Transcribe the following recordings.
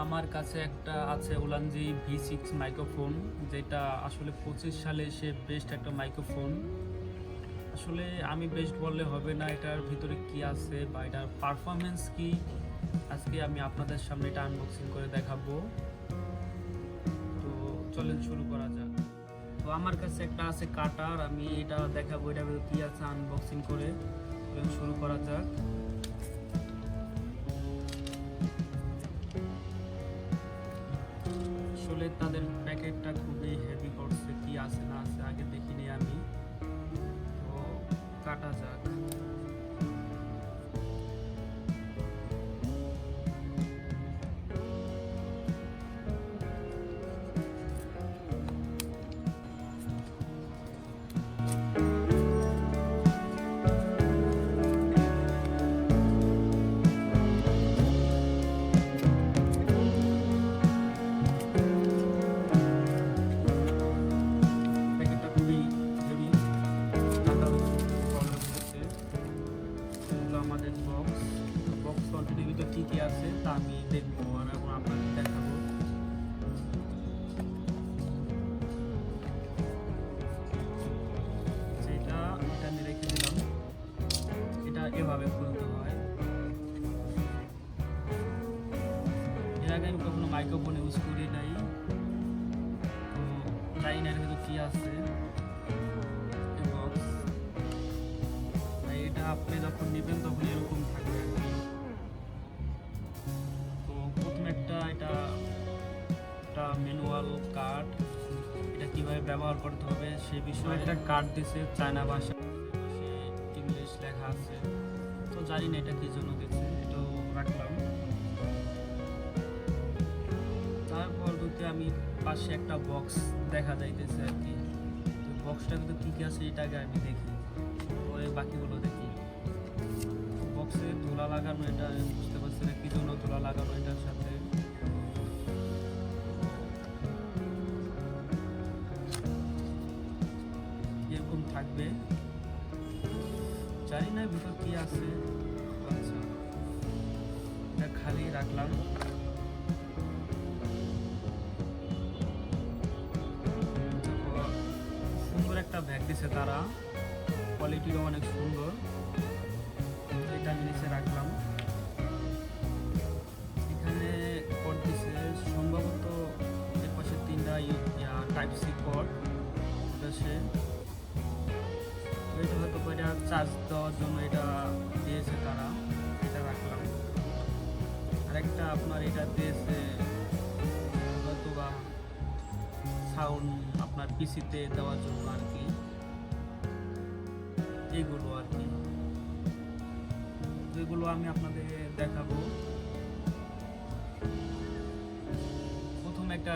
আমার কাছে একটা আছে উলানজি V6 মাইক্রোফোন, যেটা আসলে 25 সালে এসে বেস্ট একটা মাইক্রোফোন। আসলে আমি বেস্ট বললে হবে না, এটার ভিতরে কি আছে বা এটার পারফরমেন্স কি, আজকে আমি আপনাদের সামনে এটা আনবক্সিং করে দেখাবো। তো চলেন শুরু করা যাক। তো আমার কাছে একটা আছে কাটার, আমি এটা দেখাবো এটার ভিতরে কি আছে আনবক্সিং করে। চলেন শুরু করা যাক। আসলে তাদের প্যাকেটটা খুবই হেভি করছে, কি আছে না আছে আগে দেখিনি আমি। তো কাটা যাক। প্যাকেটটা খুবই হেভি, কাটার প্রবলেম হচ্ছে। এগুলো আমাদের বক্স কোয়ান্টিটির ভিতরে কী কী আছে তা আমি দেখবো আর এবং আপনাদের দেখাবো। এটা আমি রেখে দিলাম। এটা এভাবে খুলতে হয়। এর আগে আমি কখনো মাইক্রোফোন ইউজ করি নাই, তো জানি না এর ভিতরে কী আছে। বক্স এটা আপনি যখন নেবেন তখন এরকম থাকবে আর কি। তো প্রথমে এটা ম্যানুয়াল কার্ড, এটা কিভাবে ব্যবহার করতে হবে সে বিষয়ে একটা কার্ড দিছে চায়না ভাষা, ইংলিশ লেখা আছে। তো জানি না এটা কি জন্য দিচ্ছে, এটাও রাখলাম। তারপর দুটো আমি পাশে একটা বক্স দেখা যাইতেছে আর কি। তো বক্সটার ভিতরে কী কী আছে এটাকে আমি দেখি, পরে বাকিগুলো দেখি। বক্সে ধুলা লাগানো, এটা বুঝতে পারছি না কি জন্য ধুলা লাগানো এটার সাথে। এরকম থাকবে, জানি না ভিতর কি আছে। আচ্ছা, এটা খালি রাখলাম। সুন্দর একটা ব্যাগ দিছে তারা, কোয়ালিটিও অনেক সুন্দর। এটা আমি নিচে রাখলাম। এখানে কোড দিছে সম্ভবত এর পাশে 3টা টাইপ সি কোড আছে। এটা হয়তো এটা চার্জ দেওয়ার জন্য এটা দিয়েছে তারা, এটা রাখলাম। আরেকটা আপনার এটা দিয়েছে হয়তো বা সাউন্ড আপনার পিসিতে দেওয়ার জন্য আর কি, এগুলো আর কি। এগুলো আমি আপনাদের দেখাবো। প্রথমে একটা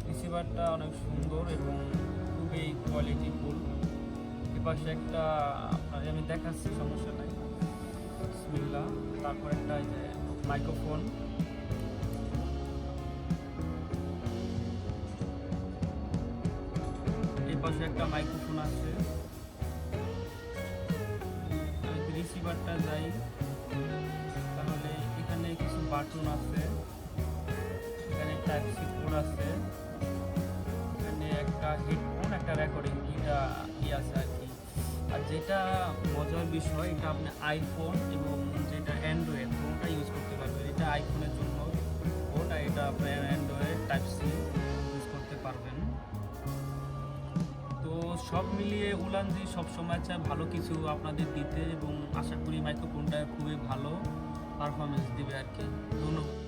রিসিভারটা অনেক সুন্দর এবং খুবই কোয়ালিটিফুল। এপাশে একটা আপনার আমি দেখাচ্ছি, সমস্যা নাই, বিসমিল্লাহ। তারপর একটা যে মাইক্রোফোন, এই পাশে একটা মাইক্রোফোন আছে। রিসিভারটা যাই, তাহলে এখানে কিছু বাটন আছে, এখানে টাইপ সি কোড আছে, এখানে একটা হেডফোন, একটা রেকর্ডিং, এটা কি আছে আর কি। আর যেটা মজার বিষয়, এটা আপনি আইফোন এবং যেটা অ্যান্ড্রয়েড কোনটা ইউজ করতে পারবেন। এটা আইফোনের জন্য কোড, আর এটা আপনার অ্যান্ড্রয়েড টাইপ সি ইউজ করতে পারবেন। তো সব মিলিয়ে উলানজি সবসময় চায় ভালো কিছু আপনাদের দিতে, এবং আশা করি মাইক্রোফোনটা খুবই ভালো পারফরমেন্স দিবে আর কি। ধন্যবাদ।